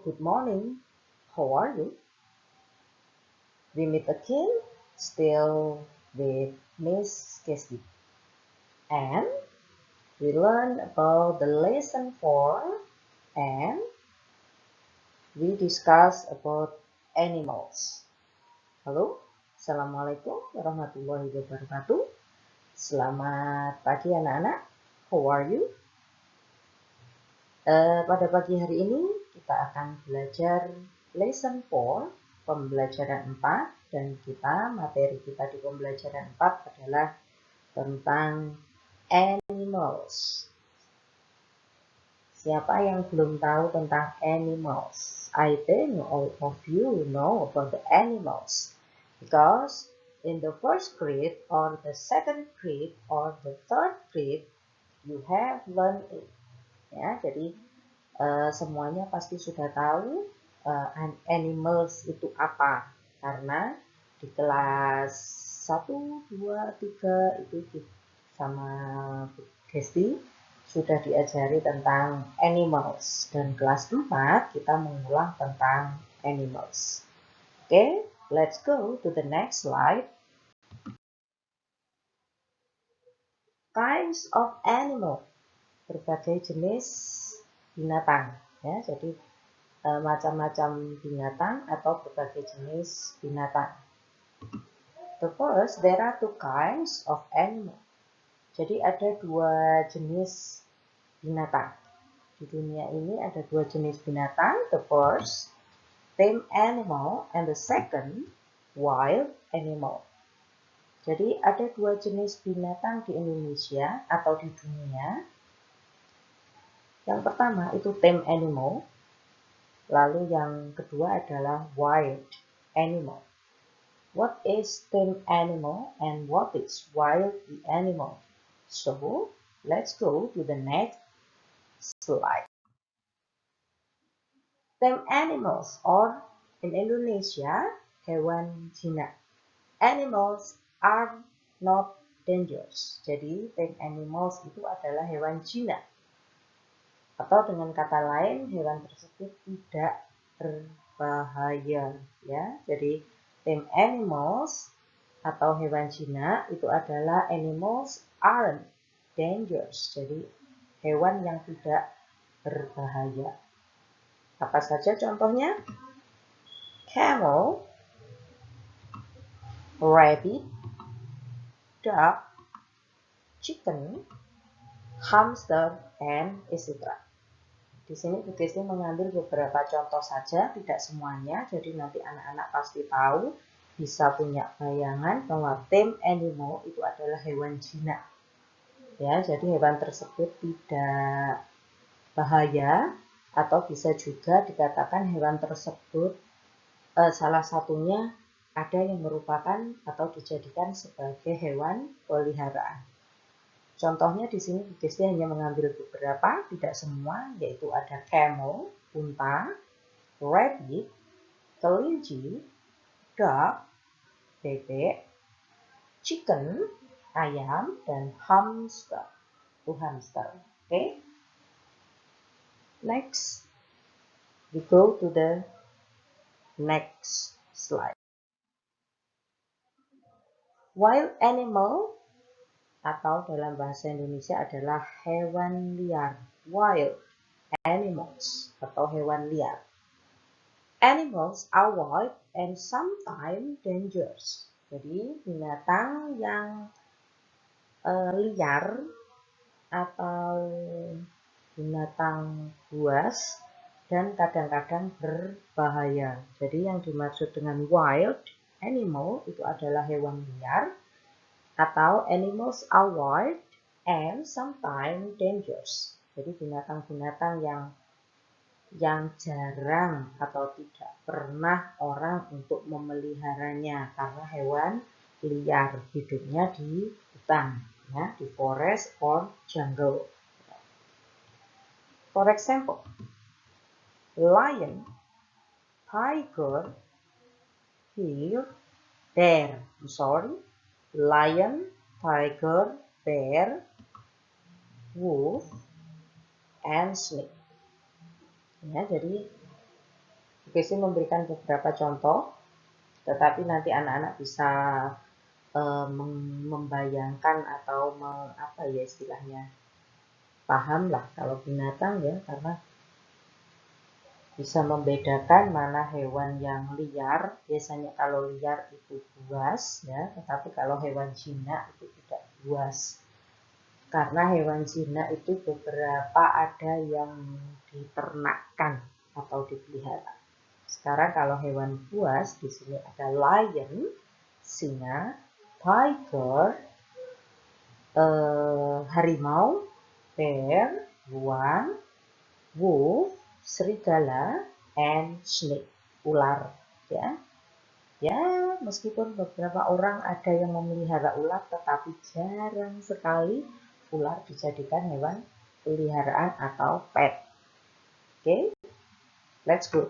good morning. How are you? We meet again, still with Miss Casey. And we learn about the lesson 4 and we discuss about animals. Halo, Assalamualaikum warahmatullahi wabarakatuh. Selamat pagi anak-anak. How are you? Pada pagi hari ini kita akan belajar lesson 4, pembelajaran 4, dan materi kita di pembelajaran 4 adalah tentang animals. Siapa yang belum tahu tentang animals? I think all of you know about the animals because in the first grade or the second grade or the third grade you have learned it. Ya, jadi semuanya pasti sudah tahu animals itu apa, karena di kelas 1, 2, 3 itu sama Bu Gesti sudah diajari tentang animals, dan kelas 4 kita mengulang tentang animals. Oke, let's go to the next slide. Kinds of animal, berbagai jenis binatang, ya. Jadi macam-macam binatang atau berbagai jenis binatang. The first, there are two kinds of animal. Jadi ada dua jenis binatang. Di dunia ini ada dua jenis binatang. The first, tame animal, and the second, wild animal. Jadi ada dua jenis binatang di Indonesia atau di dunia. Yang pertama itu tame animal, lalu yang kedua adalah wild animal. What is tame animal and what is wild animal? So, let's go to the next slide. Tame animals or in Indonesia, hewan jinak. Animals are not dangerous. Jadi, tame animals itu adalah hewan jinak. Atau dengan kata lain, hewan tersebut tidak berbahaya, ya. Jadi tame animals atau hewan jinak itu adalah animals aren't dangerous. Jadi hewan yang tidak berbahaya. Apa saja contohnya? Camel, rabbit, duck, chicken, hamster, and etc. Di sini Bu Gesti mengambil beberapa contoh saja, tidak semuanya. Jadi nanti anak-anak pasti tahu, bisa punya bayangan bahwa tame animal itu adalah hewan jinak. Ya, jadi hewan tersebut tidak bahaya, atau bisa juga dikatakan hewan tersebut salah satunya ada yang merupakan atau dijadikan sebagai hewan peliharaan. Contohnya di sini Bu Gesti hanya mengambil beberapa, tidak semua, yaitu ada camel, unta, rabbit, kelinci, duck, bebek, chicken, ayam, dan hamster. Itu hamster. Oke. Next, we go to the next slide. Wild animal atau dalam bahasa Indonesia adalah hewan liar, wild animals atau hewan liar. Animals are wild and sometimes dangerous. Jadi binatang yang liar atau binatang buas dan kadang-kadang berbahaya. Jadi yang dimaksud dengan wild animal itu adalah hewan liar, atau animals are wild and sometimes dangerous. Jadi binatang-binatang yang jarang atau tidak pernah orang untuk memeliharanya karena hewan liar, hidupnya di hutan, ya, di forest or jungle. For example, lion, tiger, lion, tiger, bear, wolf, and snake. Ya, jadi Bu Kesti memberikan beberapa contoh, tetapi nanti anak-anak bisa membayangkan atau apa ya istilahnya, paham lah kalau binatang ya, karena bisa membedakan mana hewan yang liar. Biasanya kalau liar itu buas ya, tetapi kalau hewan jinak itu tidak buas. Karena hewan jinak itu beberapa ada yang diternakkan atau dipelihara. Sekarang kalau hewan buas di sini ada lion, singa, tiger, harimau, bear, beruang, wolf, serigala, and snake, ular ya. Ya, meskipun beberapa orang ada yang memelihara ular, tetapi jarang sekali ular dijadikan hewan peliharaan atau pet. Oke, let's go.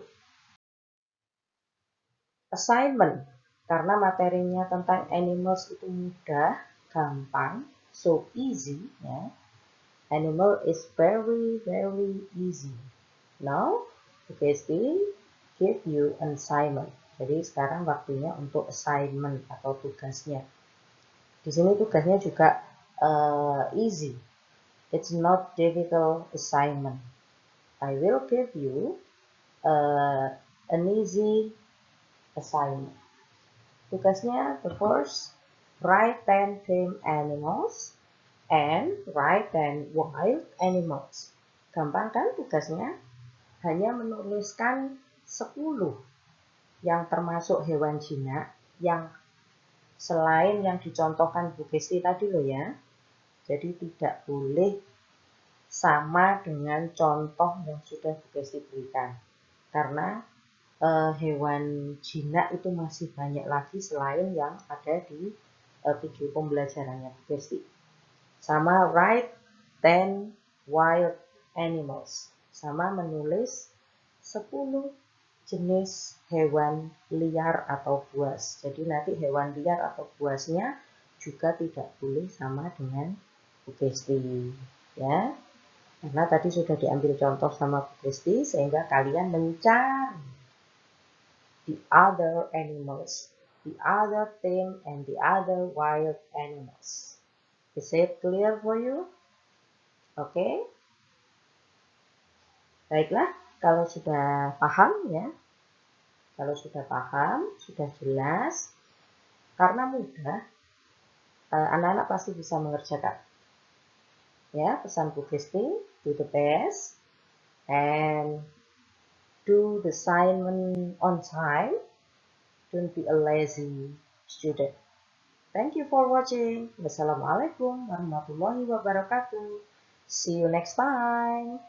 Assignment, karena materinya tentang animals itu mudah, gampang, so easy ya. Animal is very easy. Now, Bu Kesti give you an assignment. Jadi sekarang waktunya untuk assignment atau tugasnya. Di sini tugasnya juga easy. It's not difficult assignment. I will give you an easy assignment. Tugasnya the first, write 10 tame animals and write 10 wild animals. Gampang kan tugasnya? Hanya menuliskan 10 yang termasuk hewan jinak, yang selain yang dicontohkan Bu Kesti tadi loh ya. Jadi tidak boleh sama dengan contoh yang sudah Bu Kesti berikan. Karena hewan jinak itu masih banyak lagi selain yang ada di video pembelajarannya Bu Kesti. Sama write 10 wild animals. Sama menulis 10 jenis hewan liar atau buas. Jadi nanti hewan liar atau buasnya juga tidak boleh sama dengan Bu Kesti ya. Karena tadi sudah diambil contoh sama Bu Kesti, sehingga kalian mencari the other animals, the other tame and the other wild animals. Is it clear for you? Oke. Baiklah, kalau sudah paham ya. Kalau sudah paham, sudah jelas, karena mudah, anak-anak pasti bisa mengerjakan. Ya, pesan Bu Kesti, do the best and do the assignment on time. Don't be a lazy student. Thank you for watching. Wassalamualaikum warahmatullahi wabarakatuh. See you next time.